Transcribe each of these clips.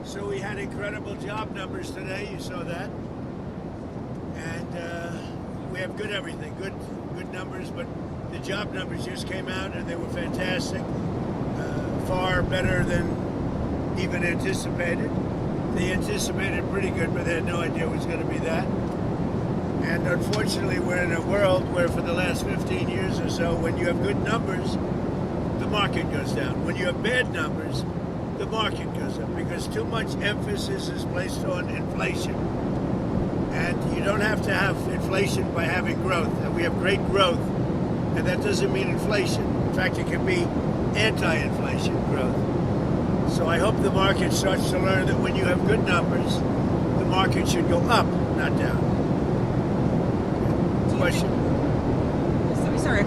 So we had incredible job numbers today. You saw that, and we have good everything, good numbers. But the job numbers just came out, and they were fantastic, far better than even anticipated. They anticipated pretty good, but they had no idea it was going to be that. And unfortunately, we're in a world where for the last 15 years or so, when you have good numbers, the market goes down. When you have bad numbers, the market goes up because too much emphasis is placed on inflation. And you don't have to have inflation by having growth. And we have great growth, and that doesn't mean inflation. In fact, it can be anti-inflation growth. So I hope the market starts to learn that when you have good numbers, the market should go up, not down. Question? Sorry,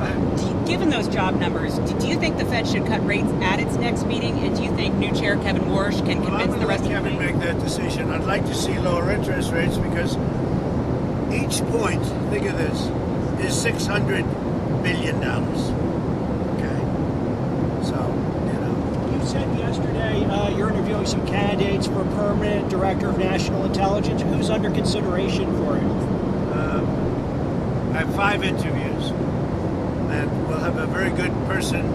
given those job numbers, do you think the Fed should cut rates at its next meeting? And do you think new chair Kevin Warsh can convince the rest of the Kevin make that decision? I'd like to see lower interest rates because each point, think of this, is $600 billion. Okay? So, you know. You said yesterday you're interviewing some candidates for a permanent director of national intelligence. Who's under consideration for it? I have 5 interviews, and we'll have a very good person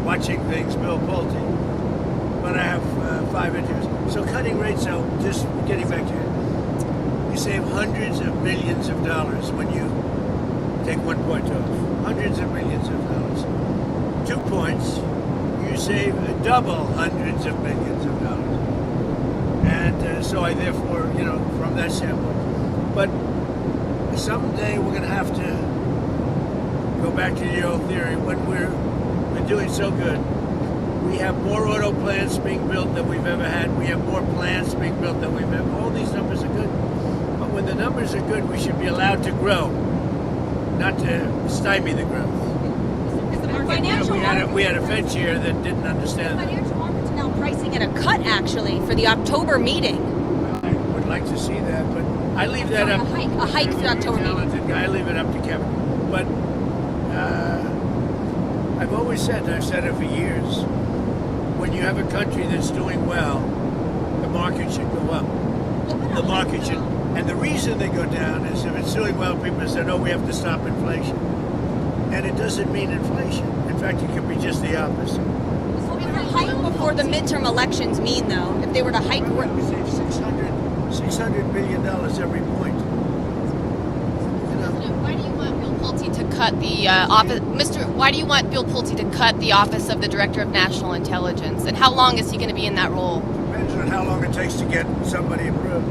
watching things, Bill Pulte. But I have 5 interviews. So cutting rates out, just getting back to it, you save hundreds of millions of dollars when you take 1 point off. Hundreds of millions of dollars. 2 points, you save double hundreds of millions of dollars. And so I therefore, you know, from that standpoint. But someday we're going to have to go back to the old theory. When we're doing so good, we have more auto plants being built than we've ever had. We have more plants being built than we've ever. All these numbers are good. But when the numbers are good, we should be allowed to grow, not to stymie the growth. We had a Fed chair that didn't understand that. Financial markets are now pricing at a cut, actually, for the October meeting. I would like to see that, but I leave that up. A hike for the October meeting. I leave it up to Kevin. But I've always said, and I've said it for years, when you have a country that's doing well, the market should go up. The market should, and the reason they go down is if it's doing well, people say, "Oh, we have to stop inflation," and it doesn't mean inflation. In fact, it can be just the opposite. So if a hike before the midterm elections mean, though, if they were to hike, we save $600 billion every point. Why do you want Bill Pulte to cut the office, Why do you want Bill Pulte to cut the office of the Director of National Intelligence, and how long is he going to be in that role? Depends on how long it takes to get somebody approved.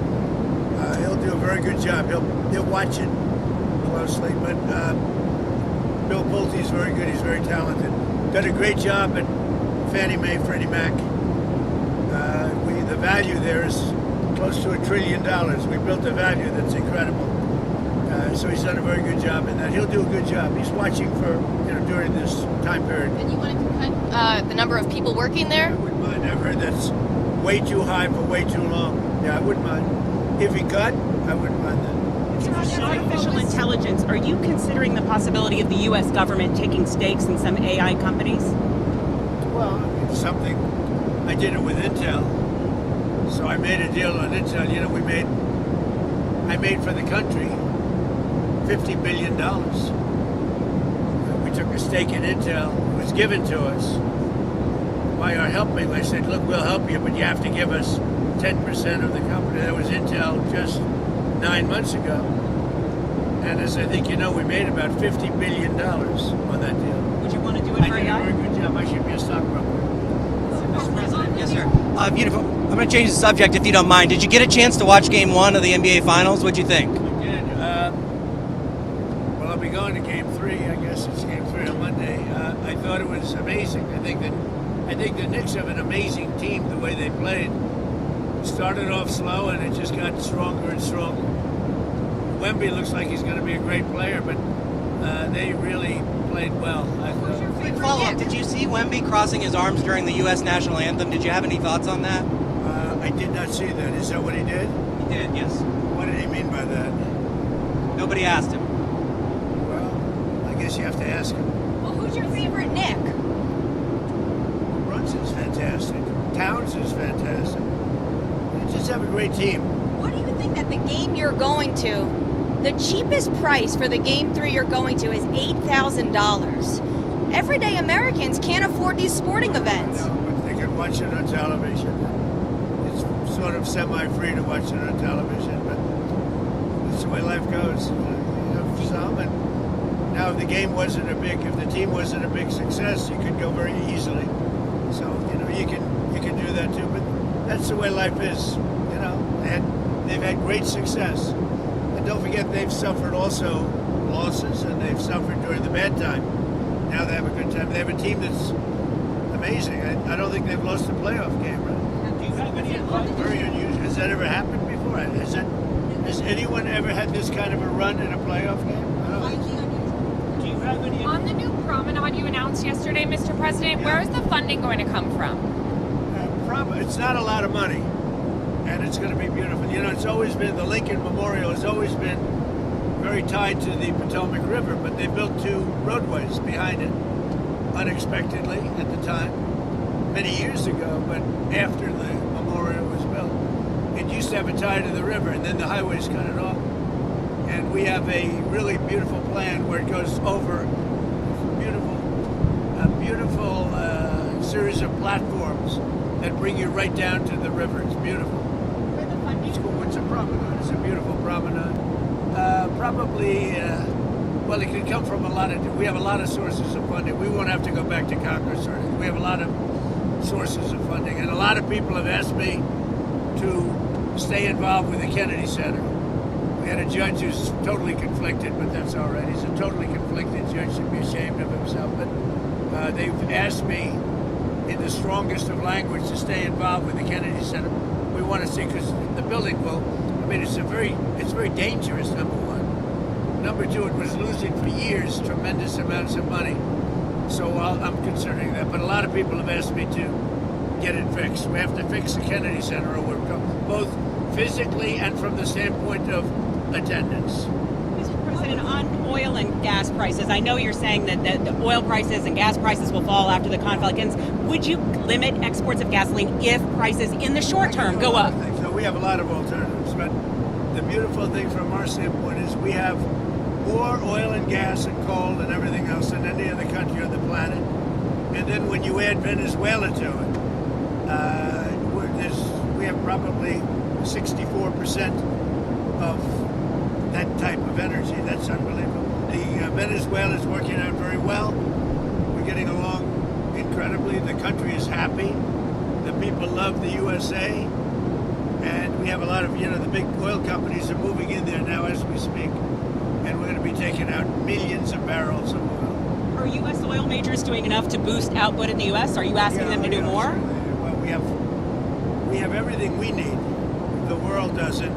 He'll do a very good job. He'll watch it closely, but Bill Pulte is very good. He's very talented. Done a great job at Fannie Mae, Freddie Mac. The value there is close to $1 trillion. We built a value that's incredible. So he's done a very good job in that. He'll do a good job. He's watching for, during this time period. And you want him to cut the number of people working there? I wouldn't mind. I've heard that's way too high for way too long. Yeah, I wouldn't mind. If he cut, I wouldn't mind that. Artificial intelligence, are you considering the possibility of the U.S. government taking stakes in some AI companies? Well, it's something. I did it with Intel. So I made a deal on Intel. I made for the country $50 billion. We took a stake in Intel. It was given to us by our helping. I said, look, we'll help you, but you have to give us 10% of the company. That was Intel just 9 months ago. And as I think you know, we made about $50 billion on that deal. Would you want to do it for AI? I did a very good job. I should be a stockbroker. Mr. President, yes, sir. Beautiful. I'm going to change the subject if you don't mind. Did you get a chance to watch Game 1 of the NBA Finals? What'd you think? I did. Well, I'll be going to Game 3. I guess it's Game 3 on Monday. I thought it was amazing. I think the Knicks have an amazing team. The way they played started off slow, and it just got stronger and stronger. Wemby looks like he's going to be a great player, but they really played well. I thought. Quick follow-up. Did you see Wemby crossing his arms during the U.S. national anthem? Did you have any thoughts on that? I did not see that. Is that what he did? He did, yes. What did he mean by that? Nobody asked him. Well, I guess you have to ask him. well, who's your favorite Nick? Brunson's fantastic. Towns is fantastic. have a great team. What do you think that the game you're going to, the cheapest price for the game 3 you're going to is $8,000? Everyday Americans can't afford these sporting events. No, but they can watch it on television. It's sort of semi-free to watch it on television, but that's the way life goes. You have some, and now if the team wasn't a big success, you could go very easily. So you can do that too. But that's the way life is. And they've had great success. And don't forget, they've suffered also losses, and they've suffered during the bad time. Now they have a good time. They have a team that's amazing. I don't think they've lost a playoff game, right? Do you have any advice? Very unusual. Has that ever happened before? Has anyone ever had this kind of a run in a playoff game? I don't think so. Do you have any? On the new promenade you announced yesterday, Mr. President, where is the funding going to come from? It's not a lot of money, and it's going to be beautiful. It's always been, the Lincoln Memorial has always been very tied to the Potomac River, but they built 2 roadways behind it unexpectedly at the time, many years ago, but after the memorial was built. It used to have a tie to the river, and then the highways cut it off. And we have a really beautiful plan where it goes over a beautiful series of platforms that bring you right down to the river. It's beautiful. What's a promenade? It's a beautiful promenade. Well, it can come from we have a lot of sources of funding. We won't have to go back to Congress or anything. We have a lot of sources of funding. And a lot of people have asked me to stay involved with the Kennedy Center. We had a judge who's totally conflicted, but that's all right. He's a totally conflicted judge, should be ashamed of himself. But they've asked me in the strongest of language to stay involved with the Kennedy Center. We want to see, because the building it's very dangerous, number one. Number two, it was losing for years tremendous amounts of money. So I'm considering that. But a lot of people have asked me to get it fixed. We have to fix the Kennedy Center, or we're both physically and from the standpoint of attendance. Mr. President, on oil and gas prices, I know you're saying that the oil prices and gas prices will fall after the conflict ends. Would you limit exports of gasoline if prices in the short term go up? So we have a lot of alternatives, but the beautiful thing from our standpoint is we have more oil and gas and coal and everything else than any other country on the planet. And then when you add Venezuela to it, we have probably 64% of that type of energy. That's unbelievable. Venezuela is working out very well. We're getting along incredibly. The country is happy. The people love the USA. And we have a lot of, the big oil companies are moving in there now as we speak. And we're going to be taking out millions of barrels of oil. Are U.S. oil majors doing enough to boost output in the U.S.? Are you asking them to do more? Well, we have everything we need. The world doesn't.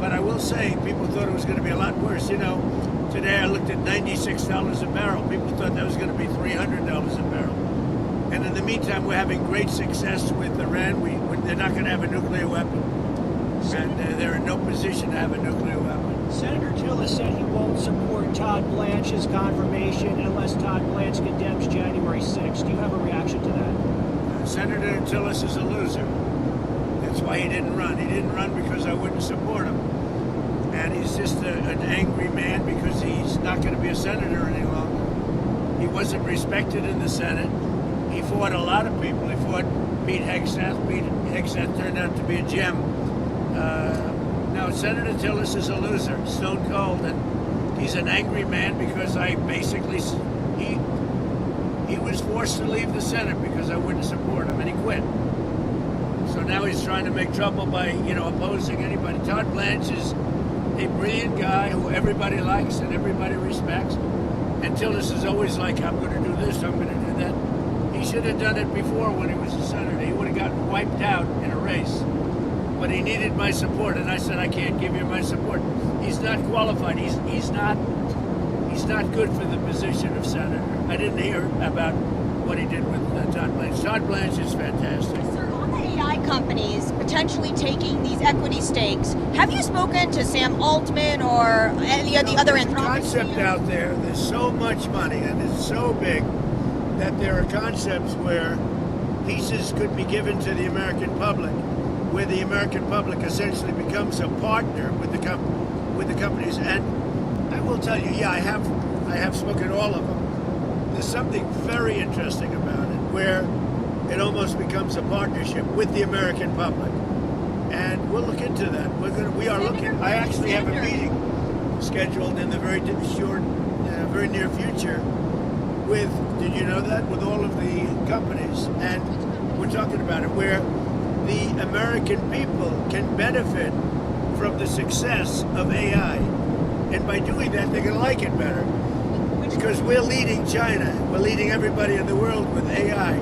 But I will say, people thought it was going to be a lot worse. Today I looked at $96 a barrel. People thought that was going to be $300 a barrel. And in the meantime, we're having great success with Iran. They're not going to have a nuclear weapon. And they're in no position to have a nuclear weapon. Senator Tillis said he won't support Todd Blanche's confirmation unless Todd Blanche condemns January 6th. Do you have a reaction to that? Senator Tillis is a loser. That's why he didn't run. He didn't run because I wouldn't support him. And he's just an angry man because he's not going to be a senator any longer. He wasn't respected in the Senate. He fought a lot of people. He fought Pete Hegseth. Pete Hegseth turned out to be a gem. No, Senator Tillis is a loser, stone cold, and he's an angry man because he was forced to leave the Senate because I wouldn't support him, and he quit. So now he's trying to make trouble by, opposing anybody. Todd Blanche is a brilliant guy who everybody likes and everybody respects. And Tillis is always like, I'm going to do this, I'm going to do that. He should have done it before when he was a senator. He would have gotten wiped out in a race. But he needed my support, and I said, I can't give you my support. He's not qualified. He's not good for the position of senator. I didn't hear about what he did with Todd Blanche. Todd Blanche is fantastic. Sir, on the AI companies potentially taking these equity stakes, have you spoken to Sam Altman or any of the other There's a concept out there. There's so much money, and it's so big that there are concepts where pieces could be given to the American public. where the American public essentially becomes a partner with the companies. And I will tell you, yeah, I have spoken to all of them. There's something very interesting about it, where it almost becomes a partnership with the American public. And we'll look into that. We are looking. I actually have a meeting scheduled in the very near future with, did you know that, with all of the companies. And we're talking about it, where the American people can benefit from the success of AI. And by doing that, they're going to like it better. Because we're leading China. We're leading everybody in the world with AI.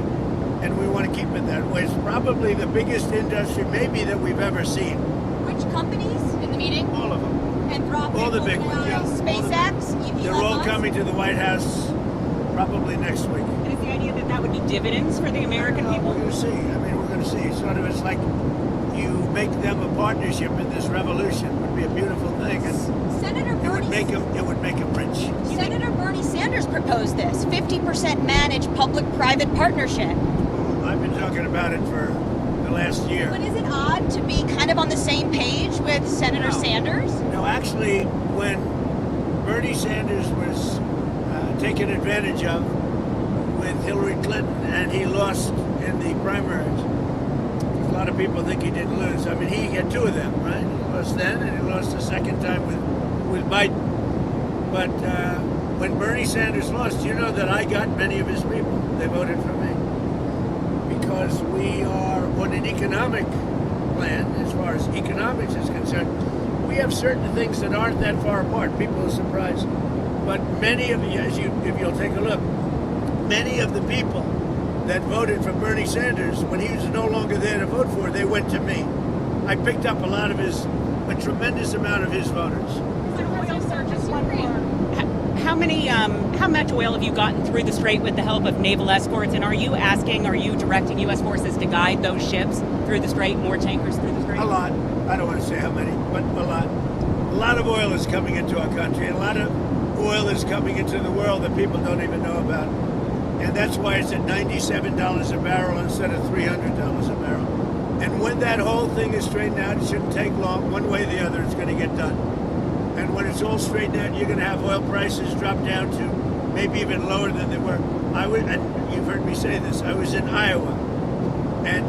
And we want to keep it that way. It's probably the biggest industry maybe that we've ever seen. Which companies? In the meeting? All of them. Anthropic, All the big ones, yeah. SpaceX, They're all coming to the White House probably next week. And is the idea that that would be dividends for the American people? We're going to see. I mean, we're going to see. Sort of, it's like you make them a partnership in this revolution. It would be a beautiful thing. And Senator it would Bernie, make them rich. Senator Bernie Sanders proposed this 50% managed public-private partnership. I've been talking about it for the last year. But is it odd to be kind of on the same page with Senator Sanders? No, actually, when Bernie Sanders was taken advantage of with Hillary Clinton and he lost in the primaries, a lot of people think he didn't lose. I mean, he had two of them, right? He lost then and he lost the second time with Biden. But when Bernie Sanders lost, you know that I got many of his people. They voted for me. Because we are on an economic plan, as far as economics is concerned, we have certain things that aren't that far apart. People are surprised. But many of you, if you'll take a look, many of the people that voted for Bernie Sanders, when he was no longer there to vote for, they went to me. I picked up a tremendous amount of his voters. How much oil have you gotten through the strait with the help of naval escorts? And are you directing U.S. forces to guide those ships through the strait, more tankers through the strait? A lot. I don't want to say how many, but a lot. A lot of oil is coming into our country. A lot of oil is coming into the world that people don't even know about. And that's why it's at $97 a barrel instead of $300 a barrel. And when that whole thing is straightened out, it shouldn't take long. One way or the other, it's going to get done. And when it's all straightened out, you're going to have oil prices drop down to maybe even lower than they were. And you've heard me say this, I was in Iowa, and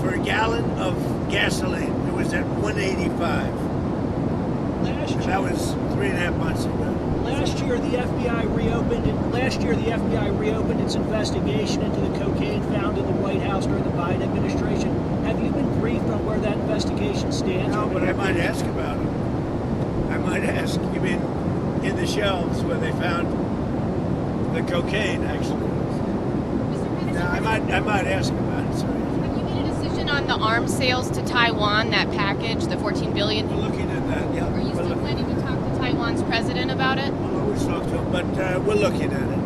for a gallon of gasoline, it was at $1.85. That was 3.5 months ago. Last year, the FBI reopened its investigation into the cocaine found in the White House during the Biden administration. Have you been briefed on where that investigation stands? No, but I might ask about it. I might ask. You mean in the shelves where they found the cocaine, actually? No, I might ask about it. Sorry. Have you made a decision on the arms sales to Taiwan, that package, the $14 billion? We're looking at that, yeah. Are you still planning to talk to Taiwan's president about it? We'll always talk to him, but we're looking at it.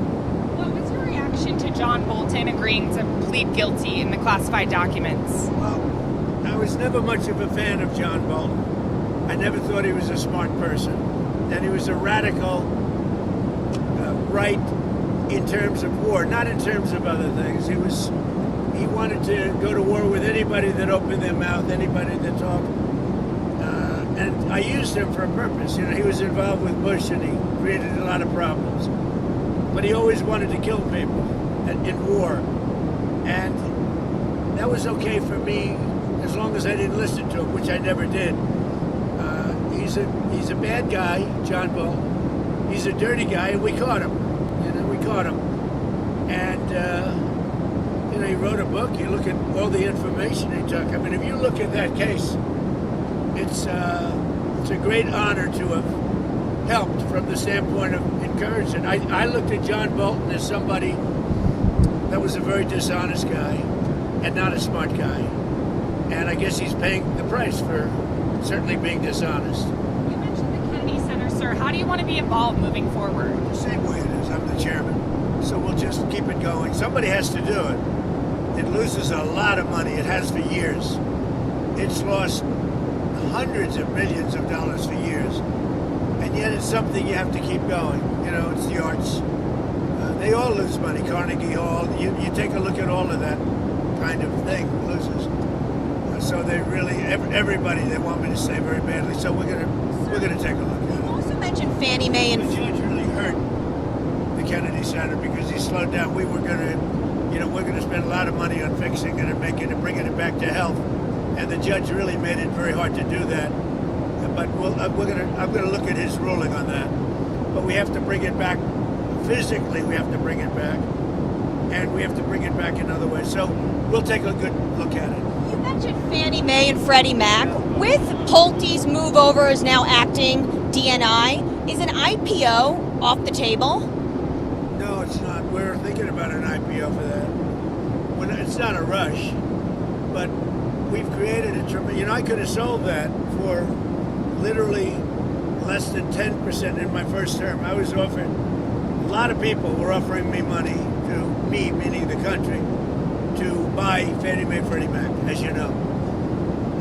What was your reaction to John Bolton agreeing to plead guilty in the classified documents? Well, I was never much of a fan of John Bolton. I never thought he was a smart person. And he was a radical right in terms of war, not in terms of other things. He wanted to go to war with anybody that opened their mouth, anybody that talked. And I used him for a purpose. You know, he was involved with Bush and he created a lot of problems. But he always wanted to kill people in war. And that was okay for me as long as I didn't listen to him, which I never did. He's a bad guy, John Bolton. He's a dirty guy, and we caught him. We caught him. And, he wrote a book. You look at all the information he took. I mean, if you look at that case, it's a great honor to have helped from the standpoint of encouragement. I looked at John Bolton as somebody that was a very dishonest guy and not a smart guy. And I guess he's paying the price for certainly being dishonest. You mentioned the Kennedy Center, sir. How do you want to be involved moving forward? The same way it is. I'm the chairman. So we'll just keep it going. Somebody has to do it. It loses a lot of money. It has for years. It's lost hundreds of millions of dollars for years. And yet it's something you have to keep going. It's the arts. They all lose money. Carnegie Hall. You take a look at all of that kind of thing. Loses. So they really, everybody, they want me to say very badly. So we're gonna take a look at You it. also mentioned Fannie Mae The and judge really hurt the Kennedy Center because he slowed down. We were gonna, we're gonna spend a lot of money on fixing it and making it, bringing it back to health. And the judge really made it very hard to do that. But I'm gonna look at his ruling on that. But we have to bring it back physically. We have to bring it back, and we have to bring it back in other ways. So we'll take a good look at it. you mentioned Fannie Mae and Freddie Mac. With Pulte's move over as now acting DNI, is an IPO off the table? No, it's not. We're thinking about an IPO for that. It's not a rush, but we've created a tremendous. I could have sold that for literally less than 10% in my first term. I was offered. A lot of people were offering me money meaning the country, to buy Fannie Mae, Freddie Mac, as you know,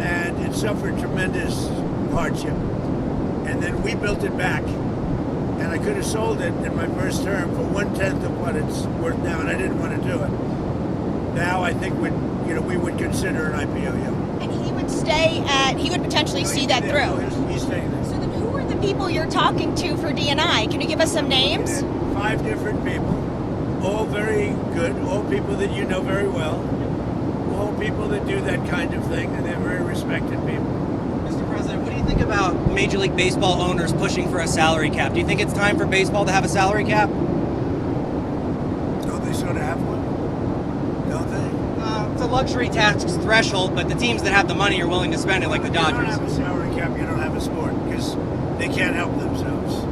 and it suffered tremendous hardship. And then we built it back. And I could have sold it in my first term for 1/10 of what it's worth now, and I didn't want to do it. Now I think we would consider an IPO. Yeah. And he would potentially see that through. He's staying there. So then who are the people you're talking to for DNI? Can you give us some names? 5 different people, all very good, all people that you know very well, all people that do that kind of thing, and they're very respected people. Mr. President, what do you think about Major League Baseball owners pushing for a salary cap? Do you think it's time for baseball to have a salary cap? Don't they sort of have one? Don't they? It's a luxury tax threshold, but the teams that have the money are willing to spend it, like the If you don't Dodgers. have a salary cap, you don't have a sport, because they can't help themselves.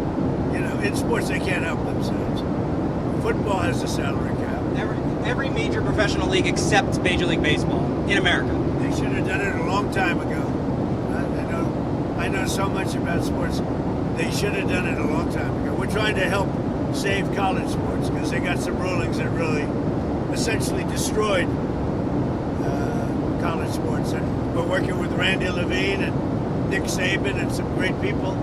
In sports, they can't help themselves. Football has a salary cap. Every major professional league except Major League Baseball in America. They should have done it a long time ago. I know so much about sports. They should have done it a long time ago. We're trying to help save college sports because they got some rulings that really essentially destroyed college sports. And we're working with Randy Levine and Nick Saban and some great people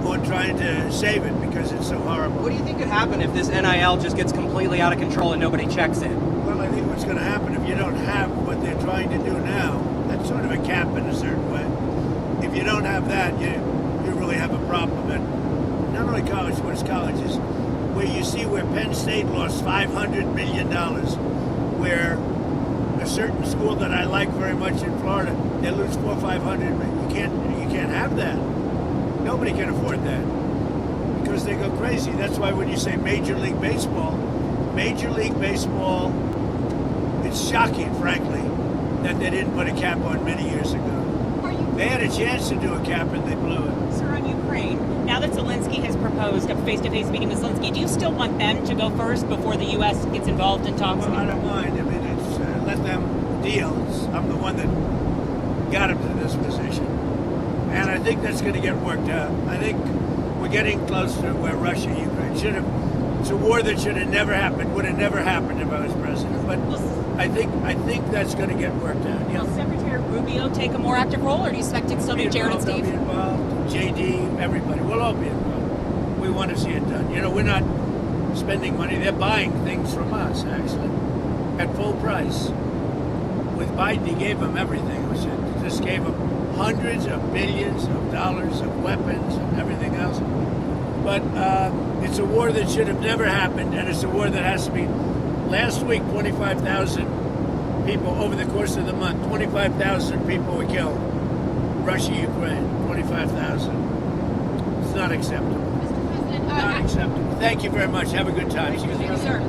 who are trying to save it because it's so horrible. What do you think could happen if this NIL just gets completely out of control and nobody checks it? Well, I think what's going to happen if you don't have what they're trying to do now, that's sort of a cap in a certain way. If you don't have that, you really have a problem. And not only college sports, colleges, where you see where Penn State lost $500 million, where a certain school that I like very much in Florida, they lose $400 or $500 million. You can't have that. Nobody can afford that because they go crazy. That's why when you say Major League Baseball, it's shocking, frankly, that they didn't put a cap on many years ago. They had a chance to do a cap and they blew it. Sir, on Ukraine, now that Zelensky has proposed a face-to-face meeting with Zelensky, do you still want them to go first before the U.S. gets involved in talks? Well, I don't mind. I mean, it's let them deal. I'm the one that got him to this position. And I think that's going to get worked out. I think we're getting close to where Russia, Ukraine should have. It's a war that should have never happened. Would have never happened if I was president. But I think that's going to get worked out. Will Secretary Rubio take a more active role, or do you expect it still be Jared and Steve? I'll be involved. JD, everybody. We'll all be involved. We want to see it done. We're not spending money. They're buying things from us, actually, at full price. With Biden, he gave them everything. He just gave them hundreds of billions of dollars of weapons and everything else. But it's a war that should have never happened, and it's a war that has to be. Last week, 25,000 people, over the course of the month, 25,000 people were killed. Russia, Ukraine, 25,000. It's not acceptable. Mr. President, Not acceptable. Thank you very much. Have a good time. Sir.